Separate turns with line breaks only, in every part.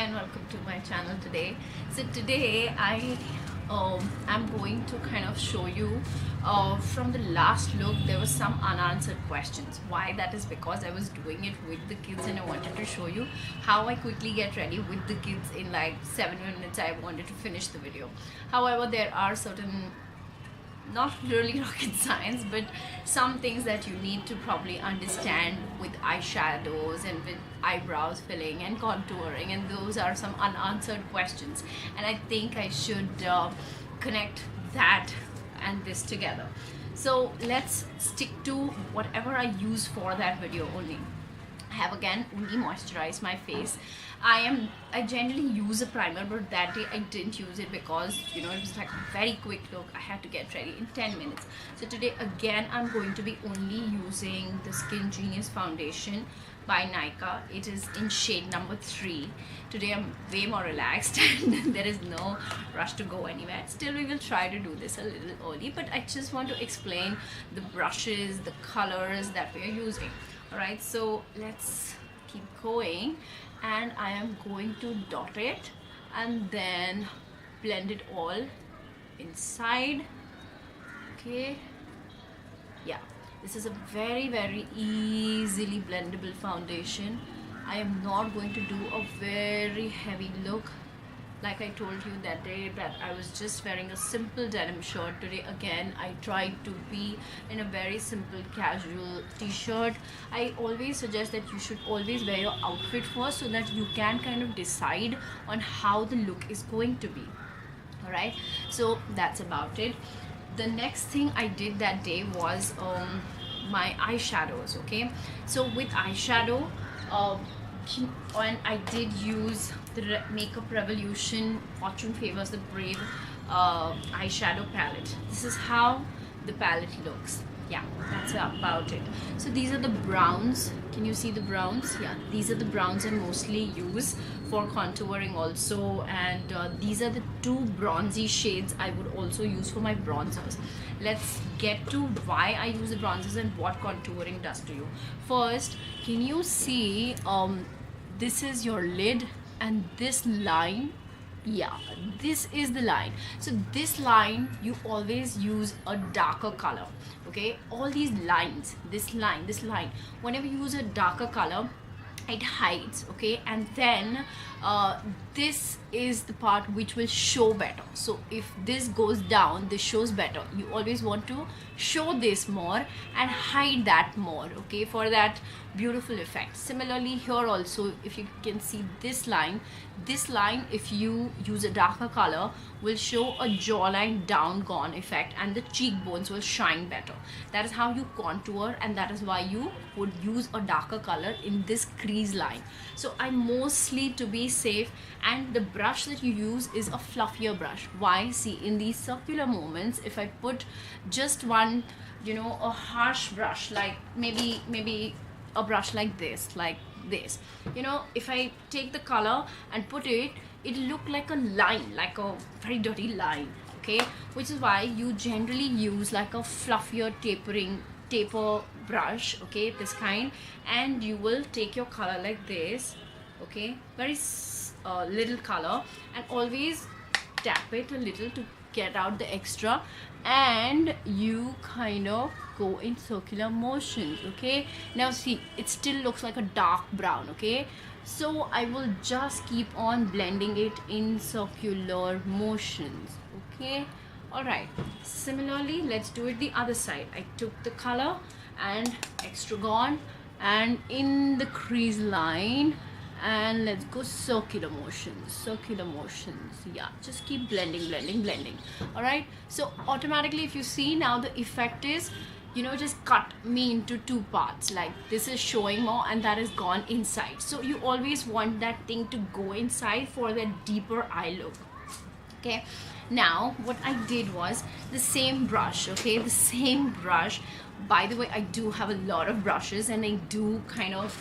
and welcome to my channel today. So today I am going to kind of show you from the last look there was some unanswered questions. Why? That is because I was doing it with the kids and I wanted to show you how I quickly get ready with the kids. In like 7 minutes I wanted to finish the video. However, there are certain, not really rocket science, but some things that you need to probably understand with eyeshadows and with eyebrows filling and contouring, and those are some unanswered questions, and I think I should connect that and this together. So let's stick to whatever I use for that video only. I have again only moisturized my face. I generally use a primer, but that day I didn't use it because it was like a very quick look. I had to get ready in 10 minutes. So today again I'm going to be only using the Skin Genius foundation by Nykaa. It is in shade number 3. Today I'm way more relaxed and there is no rush to go anywhere. Still, we will try to do this a little early, but I just want to explain the brushes, the colors that we are using. Alright, so let's keep going, and I am going to dot it and then blend it all inside. Okay, yeah, this is a very easily blendable foundation. I am not going to do a very heavy look. Like I told you that day that I was just wearing a simple denim shirt. Today again I tried to be in a very simple casual t-shirt. I always suggest that you should always wear your outfit first so that you can kind of decide on how the look is going to be. Alright, so that's about it. The next thing I did that day was my eyeshadows. Okay, so with eyeshadow and I did use the Makeup Revolution Fortune Favors the Brave eyeshadow palette. This is how the palette looks. Yeah, that's about it. So these are the browns. Can you see the browns? Yeah, these are the browns I mostly use for contouring also, and these are the 2 bronzy shades I would also use for my bronzers. Let's get to why I use the bronzers and what contouring does to you. First, can you see this is your lid and this line? Yeah, this is the line. So this line you always use a darker color. Okay, all these lines, this line, whenever you use a darker color, it hides. Okay, and then this is the part which will show better. So if this goes down, this shows better. You always want to show this more and hide that more, okay, for that beautiful effect. Similarly here also, if you can see this line, if you use a darker color, will show a jawline down gone effect and the cheekbones will shine better. That is how you contour, and that is why you would use a darker color in this crease line. So I mostly, to be safe, and the brush that you use is a fluffier brush. Why? See, in these circular movements, if I put just one, a harsh brush, like maybe a brush like this, if I take the color and put it, it look like a line, like a very dirty line. Okay, which is why you generally use like a fluffier taper brush, okay, this kind, and you will take your color like this, okay, very little color, and always tap it a little to get out the extra, and you kind of go in circular motions. Okay, now see, it still looks like a dark brown. Okay, so I will just keep on blending it in circular motions. Okay, all right, similarly let's do it the other side. I took the color and extra gone and in the crease line, and let's go circular motions. Yeah, just keep blending. All right, so automatically, if you see now, the effect is, just cut me into 2 parts. Like this is showing more and that is gone inside. So you always want that thing to go inside for that deeper eye look. Okay, now what I did was the same brush. Okay, the same brush. By the way, I do have a lot of brushes and I do kind of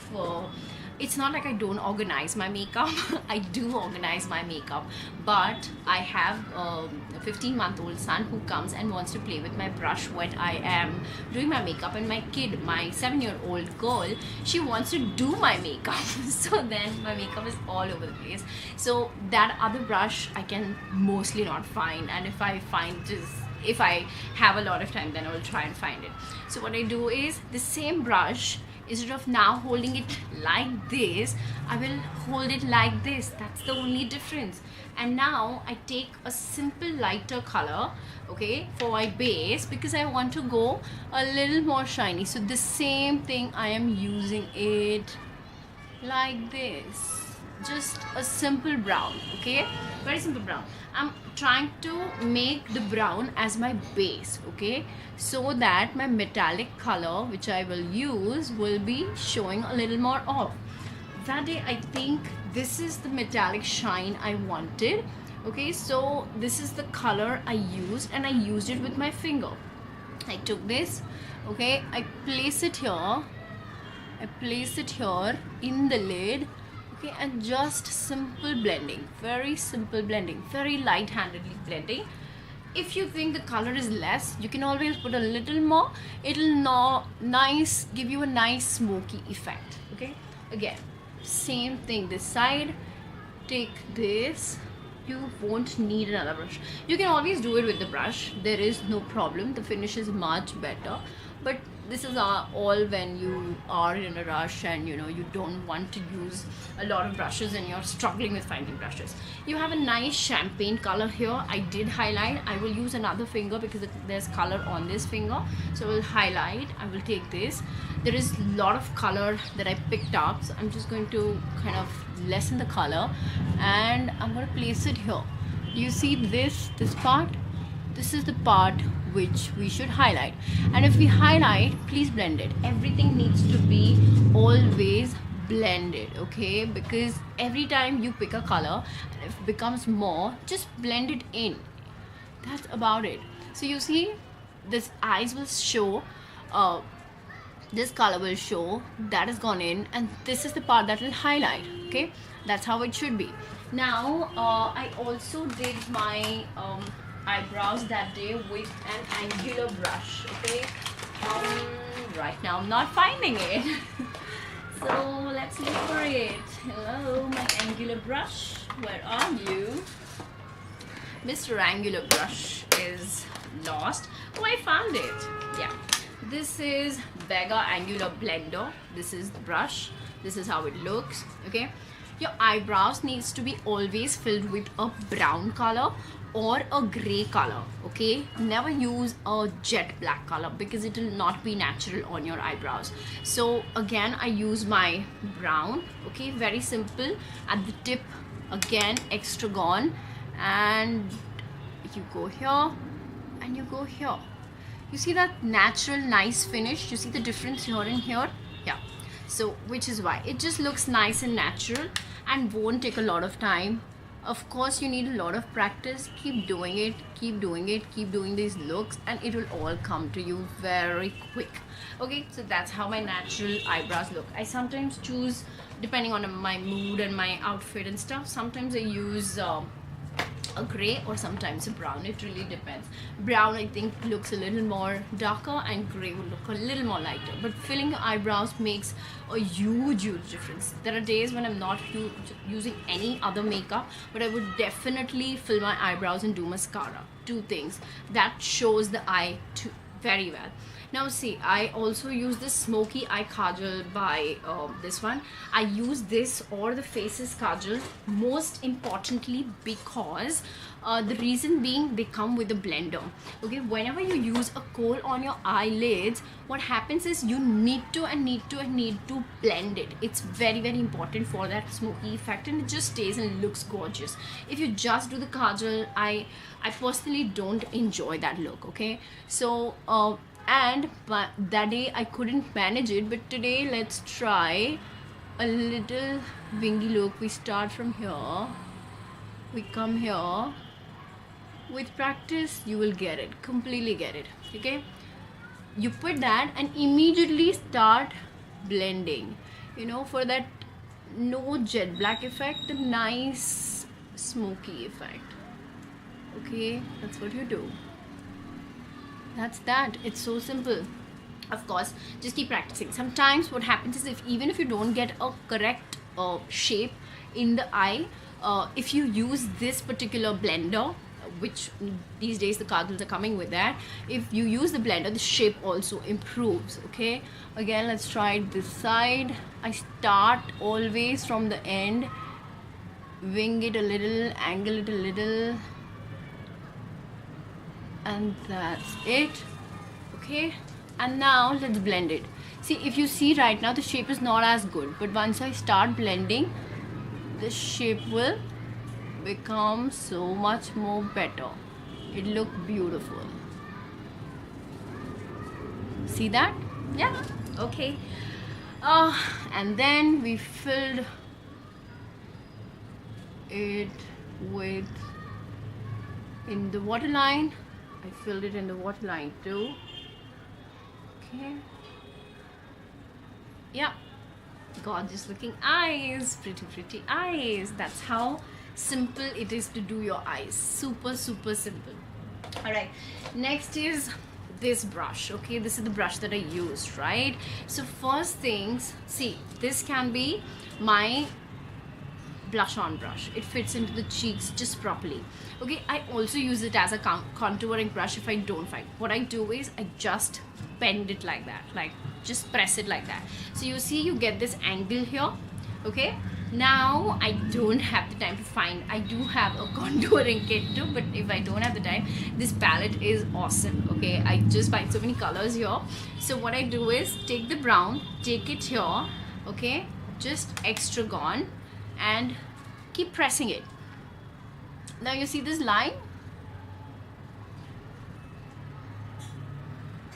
it's not like I don't organize my makeup. I do organize my makeup, but I have a 15-month-old son who comes and wants to play with my brush when I am doing my makeup, and my kid, my 7-year-old girl, she wants to do my makeup. So then my makeup is all over the place. So that other brush I can mostly not find, and if I find, just if I have a lot of time, then I will try and find it. So what I do is, the same brush, instead of now holding it like this, I will hold it like this. That's the only difference. And now I take a simple lighter color, okay, for my base, because I want to go a little more shiny. So the same thing, I am using it like this, just a simple brown, okay, very simple brown. I'm trying to make the brown as my base, okay, so that my metallic color which I will use will be showing a little more off. That day I think this is the metallic shine I wanted, okay. So this is the color I used, and I used it with my finger. I took this, okay, I place it here in the lid, okay, and just simple blending, very simple blending, very light-handedly blending. If you think the color is less, you can always put a little more. It'll give you a nice smoky effect, okay. Again, same thing this side. Take this. You won't need another brush. You can always do it with the brush, there is no problem. The finish is much better, but this is all when you are in a rush and you don't want to use a lot of brushes and you're struggling with finding brushes. You have a nice champagne color here. I did highlight. I will use another finger because there's color on this finger, so I will highlight. I will take this. There is a lot of color that I picked up, so I'm just going to kind of lessen the color, and I'm going to place it here. Do you see this part? This is the part which we should highlight, and if we highlight, please blend it. Everything needs to be always blended, okay, because every time you pick a color and if it becomes more, just blend it in. That's about it. So you see, this eyes will show, this color will show, that has gone in, and this is the part that will highlight, okay. That's how it should be. Now I also did my eyebrows that day with an angular brush, okay. Right now I'm not finding it. So let's look for it. Hello, my angular brush, where are you? Mr. Angular Brush is lost. Oh, I found it. Yeah, this is Vega Angular Blender. This is the brush. This is how it looks, okay. Your eyebrows needs to be always filled with a brown color or a gray color, okay. Never use a jet black color because it will not be natural on your eyebrows. So again, I use my brown, okay, very simple. At the tip, again, extra gone, and you go here and you go here. You see that natural nice finish? You see the difference here and here? Yeah. So which is why it just looks nice and natural and won't take a lot of time. Of course, you need a lot of practice. Keep doing it, keep doing it, keep doing these looks, and it will all come to you very quick, okay. So that's how my natural eyebrows look. I sometimes choose, depending on my mood and my outfit and stuff, sometimes I use a gray or sometimes a brown. It really depends. Brown, I think, looks a little more darker, and gray will look a little more lighter. But filling your eyebrows makes a huge difference. There are days when I'm not using any other makeup, but I would definitely fill my eyebrows and do mascara. Two things that shows the eye very well. Now see, I also use this smoky eye kajal by this one. I use this or the Faces kajal most importantly because the reason being, they come with a blender, okay. Whenever you use a kohl on your eyelids, what happens is you need to blend it. It's very important for that smoky effect, and it just stays and looks gorgeous. If you just do the kajal, I personally don't enjoy that look, okay. So and that day I couldn't manage it, but today let's try a little wingy look. We start from here, we come here. With practice you will get it, completely get it, okay. You put that and immediately start blending, for that no jet black effect, a nice smoky effect. Okay, that's what you do. That's that. It's so simple. Of course, just keep practicing. Sometimes what happens is, if even if you don't get a correct shape in the eye, if you use this particular blender, which these days the Kajals are coming with that, if you use the blender, the shape also improves. Okay, again, let's try it this side. I start always from the end, wing it a little, angle it a little, and that's it. Okay, and now let's blend it. See, if you see right now, the shape is not as good, but once I start blending, the shape will become so much more better. It look beautiful. See that? Yeah. Okay. And then we filled it with in the waterline. I filled it in the waterline too. Okay. Yeah. Gorgeous looking eyes. Pretty eyes. That's how simple it is to do your eyes. Super simple. Alright. Next is this brush. Okay, this is the brush that I used, right? So first things, see, this can be my blush on brush. It fits into the cheeks just properly. Okay, I also use it as a contouring brush if I don't find. What I do is I just bend it like that, like just press it like that. So you see, you get this angle here. Okay, now I don't have the time to find. I do have a contouring kit too, but if I don't have the time, this palette is awesome. Okay, I just find so many colors here. So what I do is take the brown, take it here. Okay, just extra gone, and keep pressing it. Now you see this line,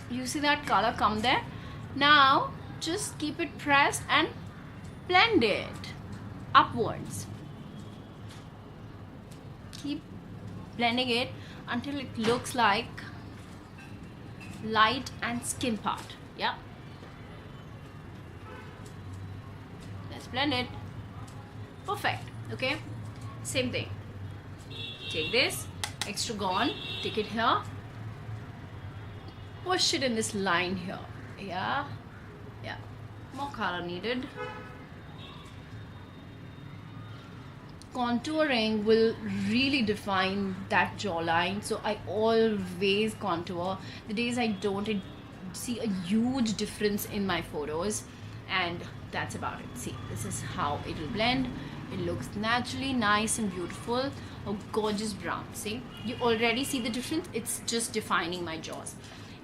you see that color come there. Now just keep it pressed and blend it upwards. Keep blending it until it looks like light and skin part. Yeah, let's blend it. Perfect. Okay, same thing. Take this extra gone, take it here, push it in this line here. Yeah, more color needed. Contouring will really define that jawline, so I always contour. The days I don't, I see a huge difference in my photos, and that's about it. See, this is how it will blend. It looks naturally nice and beautiful. A gorgeous brown. See, you already see the difference. It's just defining my jaws.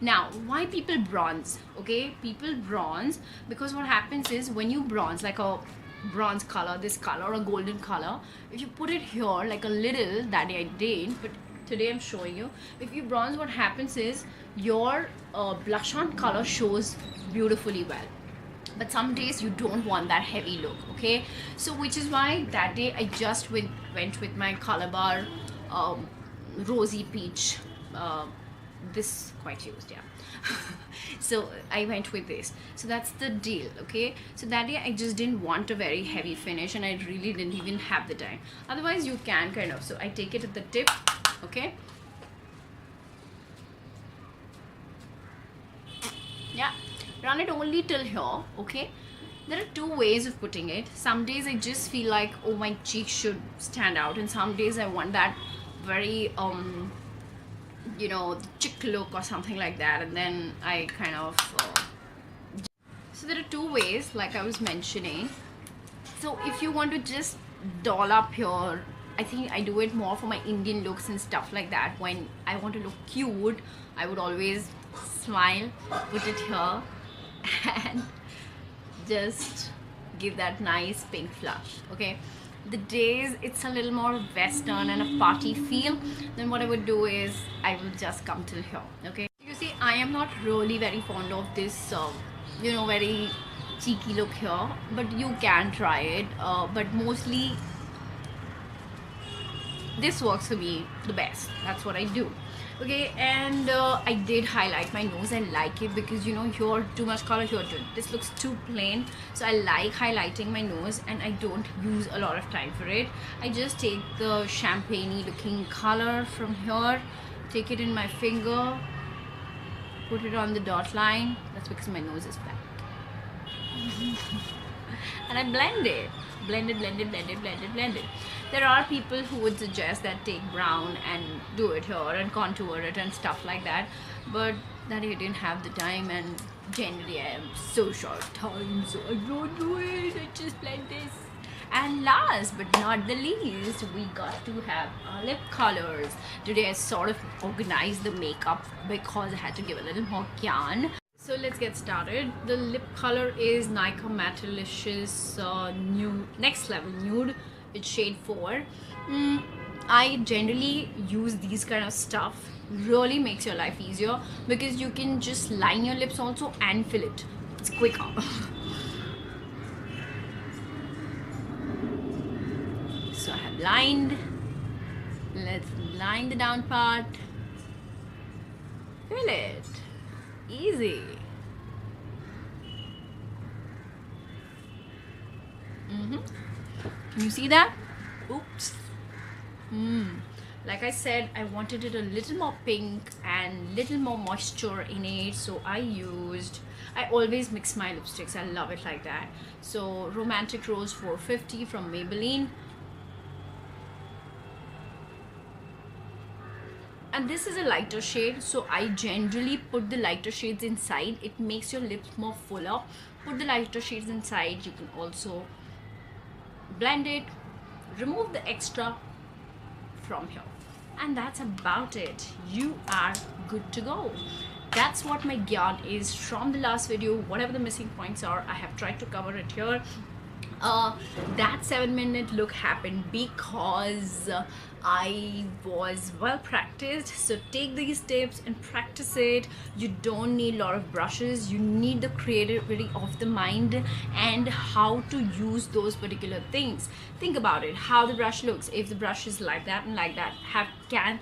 Now, why people bronze? Okay, people bronze because what happens is, when you bronze, like a bronze color, this color, or a golden color, if you put it here like a little, that I did, but today I'm showing you, if you bronze, what happens is your blush on color shows beautifully well. But some days you don't want that heavy look. Okay, so which is why that day I just went with my color bar rosy peach, this quite used, yeah. So I went with this, so that's the deal. Okay, so that day I just didn't want a very heavy finish, and I really didn't even have the time. Otherwise you can kind of, so I take it at the tip. Okay, yeah, run it only till here. Okay, there are two ways of putting it. Some days I just feel like, oh, my cheeks should stand out, and some days I want that very you know, chick look or something like that, and then I kind of so there are two ways, like I was mentioning. So if you want to just doll up your, I think I do it more for my Indian looks and stuff like that. When I want to look cute, I would always smile, put it here, and just give that nice pink flush. Okay, the days it's a little more western and a party feel, then what I would do is I will just come till here. Okay, you see, I am not really very fond of this you know, very cheeky look here, but you can try it, but mostly this works for me the best. That's what I do. Okay, and I did highlight my nose. I like it because you know, here too much color, here too. This looks too plain, so I like highlighting my nose, and I don't use a lot of time for it. I just take the champagne-y looking color from here, take it in my finger, put it on the dot line. That's because my nose is flat. And I blend it. Blend it, blend it, blend it, blend it, blend it. There are people who would suggest that take brown and do it here and contour it and stuff like that, but that I didn't have the time, and generally I am so short time, so I don't do it. I just blend this. And last but not the least, we got to have our lip colors. Today I sort of organized the makeup because I had to give a little more gyaan. So let's get started. The lip color is Nika Mattelicious Nude, Next Level Nude with shade 4. I generally use these kind of stuff. Really makes your life easier because you can just line your lips also and fill it. It's quicker. So I have lined. Let's line the down part. Fill it. Easy. Can you see that? Oops. Like I said, I wanted it a little more pink and little more moisture in it, so I always mix my lipsticks. I love it like that. So Romantic Rose 450 from Maybelline. And this is a lighter shade, so I generally put the lighter shades inside. It makes your lips more fuller. Put the lighter shades inside. You can also blend it, remove the extra from here, and that's about it. You are good to go. That's what my gyaan is from the last video. Whatever the missing points are, I have tried to cover it here. That 7-minute look happened because I was well practiced. So take these tips and practice it. You don't need a lot of brushes. You need the creativity of the mind and how to use those particular things. Think about it, how the brush looks. If the brush is like that and like that, can